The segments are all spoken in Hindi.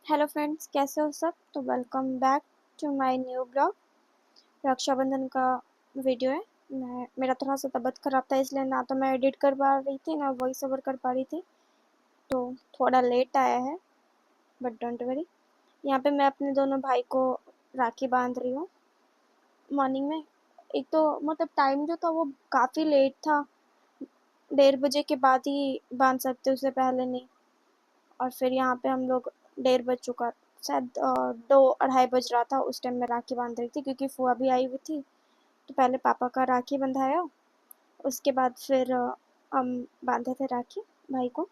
हेलो फ्रेंड्स, कैसे हो सब। तो welcome back to my new blog. Rakshabandhan का वीडियो है। मेरा थोड़ा सा तबीयत खराब था, इसलिए ना तो मैं एडिट कर पा रही थी ना वॉइस ओवर कर पा रही थी, तो थोड़ा लेट आया है, बट डोंट वरी। यहाँ पे मैं अपने दोनों भाई को राखी बांध रही हूँ मॉर्निंग में। एक तो मतलब टाइम जो था वो काफ़ी लेट था, 1:30 बजे के बाद ही बांध सकते, उससे पहले नहीं। और फिर यहाँ पे हम लोग 1:30 बज चुका, शायद 2 2:30 बज रहा था उस टाइम मैं राखी बांध रही थी, क्योंकि फुआ भी आई हुई थी। तो पहले पापा का राखी बंधाया, उसके बाद फिर हम बांधे थे राखी भाई को।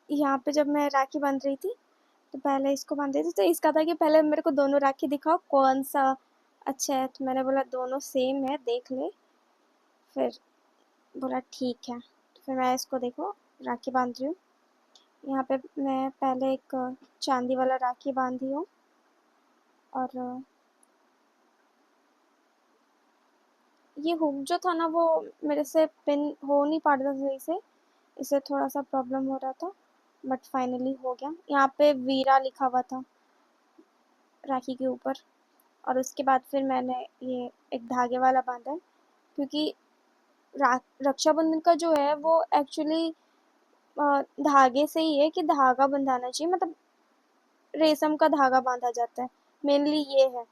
यहाँ पे जब मैं राखी बांध रही थी तो पहले इसको बांधे थे, तो इसका था कि पहले मेरे को दोनों राखी दिखाओ कौन सा अच्छा है। तो मैंने बोला दोनों सेम है, देख ले। फिर बोला ठीक है। तो फिर मैं इसको देखो राखी बांध रही हूँ। यहाँ पे मैं पहले एक चांदी वाला राखी बांधी हूँ, और ये हुक जो था ना वो मेरे से पिन हो नहीं पा रहा था सही से, इससे थोड़ा सा प्रॉब्लम हो रहा था, बट फाइनली हो गया। यहाँ पे वीरा लिखा हुआ था राखी के ऊपर। और उसके बाद फिर मैंने ये एक धागे वाला बांधा है, क्योंकि रक्षाबंधन का जो है वो एक्चुअली धागे से ही है कि धागा बंधाना चाहिए, मतलब रेशम का धागा बांधा जाता है, मेनली ये है।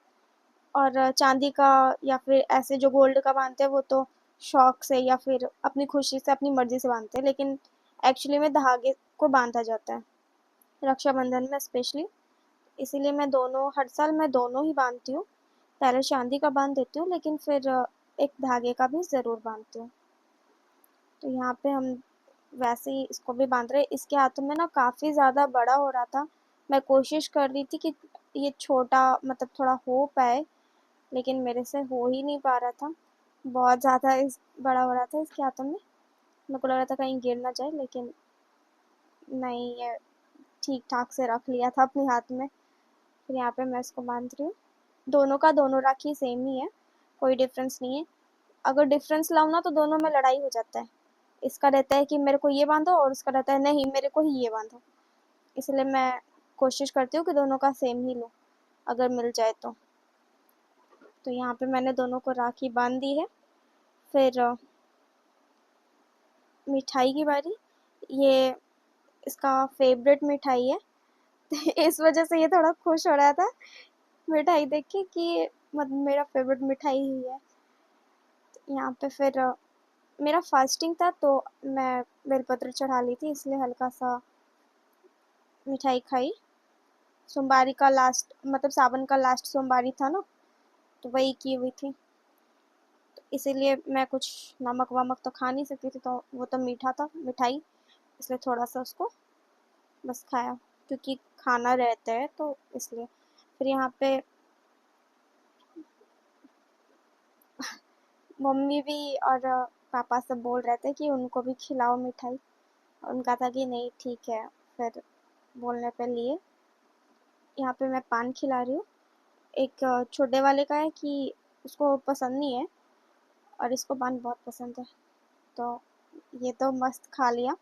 और चांदी का या फिर ऐसे जो गोल्ड का बांधते हैं वो तो शौक से या फिर अपनी खुशी से अपनी मर्जी से बांधते हैं, लेकिन एक्चुअली में धागे को बांधा जाता है रक्षाबंधन में स्पेशली। इसीलिए मैं दोनों, हर साल मैं दोनों ही बांधती हूँ। पहले चांदी का बांध देती हूँ, लेकिन फिर एक धागे का भी ज़रूर बांधती हूँ। तो यहाँ पे हम वैसे ही इसको भी बांध रहे। इसके हाथों में ना काफ़ी ज़्यादा बड़ा हो रहा था, मैं कोशिश कर रही थी कि ये छोटा मतलब थोड़ा हो पाए, लेकिन मेरे से हो ही नहीं पा रहा था। बहुत ज़्यादा इस बड़ा हो रहा था इसके हाथों में, मेरे को लग रहा था कहीं गिर ना जाए, लेकिन नहीं, ये ठीक ठाक से रख लिया था अपने हाथ में। फिर यहाँ पे मैं इसको बांध रही हूँ। दोनों का दोनों राखी सेम ही है, कोई डिफरेंस नहीं है। अगर डिफरेंस लाऊँ ना तो दोनों में लड़ाई हो जाता है। इसका रहता है कि मेरे को ये बांधो, और उसका रहता है नहीं मेरे को ही ये बांधो। इसलिए मैं कोशिश करती हूँ कि दोनों का सेम ही लूँ, अगर मिल जाए तो। तो यहाँ पे मैंने दोनों को राखी बांध दी है। फिर मिठाई की बारी। ये इसका फेवरेट मिठाई है। इस वजह से ये थोड़ा खुश हो रहा था मिठाई देख के कि मतलब मेरा फेवरेट मिठाई ही है। यहाँ पे फिर मेरा फास्टिंग था, तो मैं बेलपत्र चढ़ा ली थी, इसलिए हल्का सा मिठाई खाई। सोमवारी का लास्ट, मतलब सावन का लास्ट सोमवारी था ना, तो वही की हुई थी, तो इसीलिए मैं कुछ नमक वमक तो खा नहीं सकती थी, तो वो तो मीठा था मिठाई, इसलिए थोड़ा सा उसको बस खाया, क्योंकि खाना रहता है तो इसलिए। फिर यहाँ पे मम्मी भी और पापा सब बोल रहे थे कि उनको भी खिलाओ मिठाई। उनका था कि नहीं ठीक है, फिर बोलने पे लिए। यहाँ पे मैं पान खिला रही हूँ। एक छोटे वाले का है कि उसको पसंद नहीं है, और इसको पान बहुत पसंद है, तो ये तो मस्त खा लिया।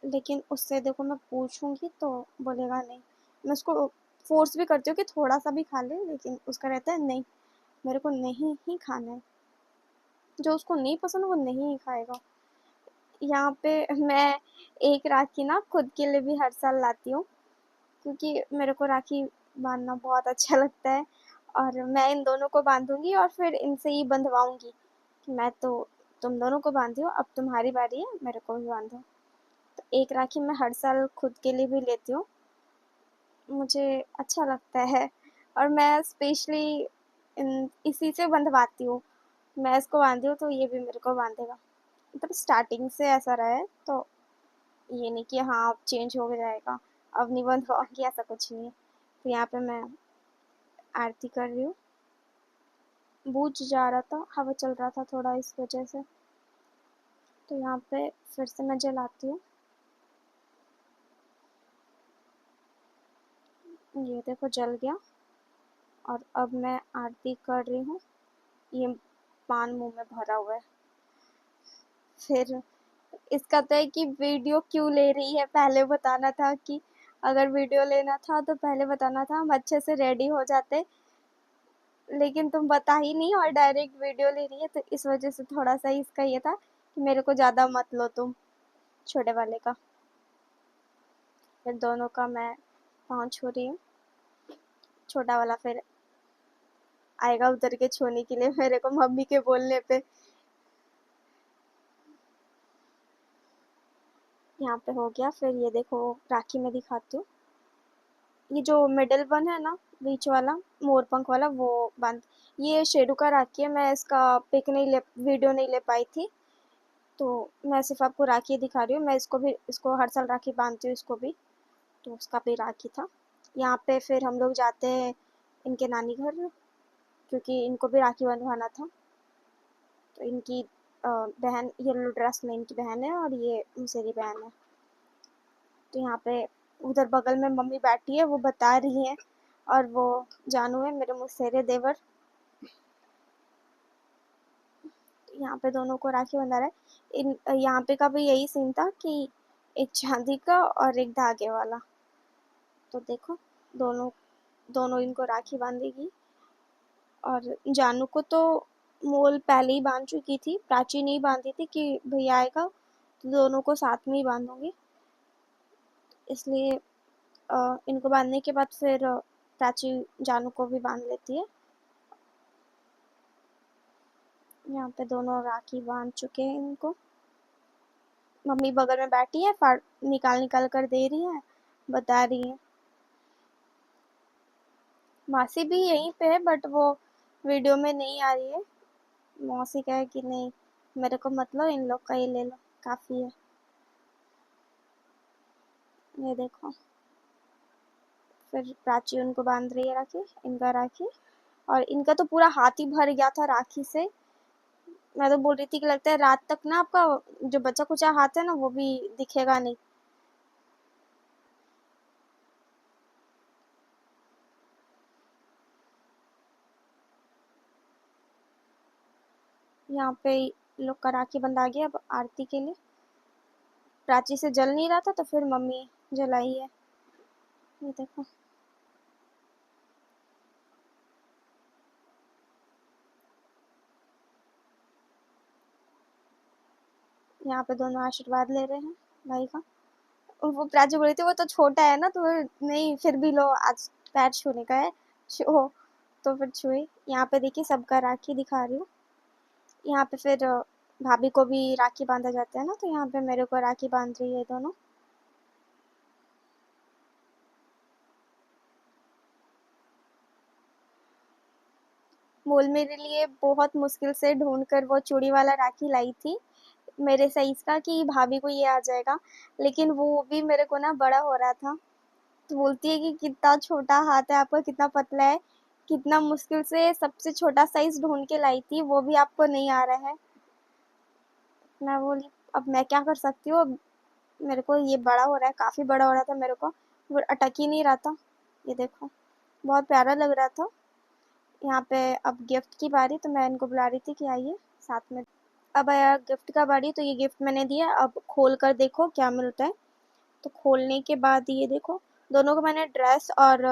लेकिन उससे देखो मैं पूछूंगी तो बोलेगा नहीं। मैं उसको फोर्स भी करती हूँ कि थोड़ा सा भी खा ले, लेकिन उसका रहता है नहीं, मेरे को नहीं ही खाना है। जो उसको नहीं पसंद वो नहीं ही खाएगा। यहाँ पे मैं एक राखी ना खुद के लिए भी हर साल लाती हूँ, क्योंकि मेरे को राखी बांधना बहुत अच्छा लगता है, और मैं इन दोनों को बांधूंगी और फिर इनसे ही बंधवाऊंगी कि मैं तो तुम दोनों को बांधी हो, अब तुम्हारी बारी है, मेरे को भी बांधो। तो एक राखी मैं हर साल खुद के लिए भी लेती हूँ, मुझे अच्छा लगता है। और मैं स्पेशली इसी से बंधवाती हूँ। मैं इसको बांधी हूँ तो ये भी मेरे को बांधेगा, मतलब स्टार्टिंग से ऐसा रहा है, तो ये नहीं कि हाँ अब चेंज हो जाएगा, अब नहीं बंधवाऊंगी, ऐसा कुछ नहीं है। तो यहाँ पे मैं आरती कर रही हूँ। बूझ जा रहा था, हवा चल रहा था थोड़ा, इस वजह से। तो यहाँ पे फिर से मैं जलाती हूँ। ये देखो जल गया। और अब मैं आरती कर रही हूँ। ये पान मुंह में भरा हुआ है। फिर इसका तो है कि वीडियो क्यों ले रही है, पहले बताना था। कि अगर वीडियो लेना था तो पहले बताना था, हम अच्छे से रेडी हो जाते। लेकिन तुम बता ही नहीं और डायरेक्ट वीडियो ले रही है, तो इस वजह से थोड़ा सा इसका ये था कि मेरे को ज़्यादा मत लो तुम, छोटे वाले का। फिर दोनों का मैं पाँव छू रही हूँ। छोटा वाला फिर आएगा उतर के छूने के लिए मेरे को मम्मी के बोलने पे। यहाँ पे हो गया। फिर ये देखो राखी में दिखाती हूँ। ये जो मिडिल वन है ना, बीच वाला मोर पंख वाला, वो बांध। ये शेरू का राखी है। मैं इसका पिक नहीं ले वीडियो नहीं ले पाई थी, तो मैं सिर्फ आपको राखी दिखा रही हूँ। मैं इसको हर साल राखी बांधती हूँ इसको भी, तो उसका भी राखी था। यहाँ पे फिर हम लोग जाते हैं इनके नानी घर, क्योंकि इनको भी राखी बंधवाना था। तो इनकी बहन येलो ड्रेस में इनकी बहन है और ये मुसेरी बहन है। तो यहाँ पे उधर बगल में मम्मी बैठी है, वो बता रही है। और वो जानू है मेरे मुसेरे देवर। यहाँ पे दोनों को राखी बंधा रहा है। यहाँ पे का भी यही सीन था कि एक चांदी का और एक धागे वाला। तो देखो दोनों दोनों इनको राखी बांधेगी। और जानू को तो मोल पहले ही बांध चुकी थी, प्राची नहीं बांधी थी कि भैया आएगा तो दोनों को साथ में ही बांधूंगी, इसलिए इनको बांधने के बाद फिर प्राची जानू को भी बांध लेती है। यहाँ पे दोनों राखी बांध चुके हैं इनको। मम्मी बगल में बैठी है, निकाल निकाल कर दे रही है, बता रही है। मासी भी यहीं पे है, बट वो वीडियो में नहीं आ रही है। मौसी कहे कि नहीं मेरे को मत लो, इन लोग का ही ले लो, काफ़ी है। ये देखो फिर प्राची उनको बांध रही है राखी, इनका राखी। और इनका तो पूरा हाथ ही भर गया था राखी से। मैं तो बोल रही थी कि लगता है रात तक ना आपका जो बचा कुचा हाथ है ना, वो भी दिखेगा नहीं। यहाँ पे लोग का राखी बंधा गया। अब आरती के लिए प्राची से जल नहीं रहा था, तो फिर मम्मी जलाई है। ये देखो यहाँ पे दोनों आशीर्वाद ले रहे हैं भाई का। और वो प्राची बोल रही थी वो तो छोटा है ना, तो नहीं फिर भी लो, आज पैर छूने का है, छो। तो फिर छुई। यहाँ पे देखिए सबका राखी दिखा रही हूँ। यहाँ पे फिर भाभी को भी राखी बांधा जाता है ना, तो यहाँ पे मेरे को राखी बांध रही है दोनों। मोल मेरे लिए बहुत मुश्किल से ढूंढ कर वो चूड़ी वाला राखी लाई थी, मेरे साइज का, कि भाभी को ये आ जाएगा। लेकिन वो भी मेरे को ना बड़ा हो रहा था। तो बोलती है कि कितना छोटा हाथ है आपका, कितना पतला है, कितना मुश्किल से सबसे छोटा साइज ढूंढ के लाई थी, वो भी आपको नहीं आ रहा है। मैं बोली अब मैं क्या कर सकती हूँ, अब मेरे को ये बड़ा हो रहा है, काफ़ी बड़ा हो रहा था मेरे को, वो अटक ही नहीं रहा था। ये देखो बहुत प्यारा लग रहा था। यहाँ पे अब गिफ्ट की बारी, तो मैं इनको बुला रही थी कि आइए साथ में। अब आया गिफ्ट का बारी, तो ये गिफ्ट मैंने दिया, अब खोल कर देखो क्या मिलता है। तो खोलने के बाद ये देखो दोनों को मैंने ड्रेस और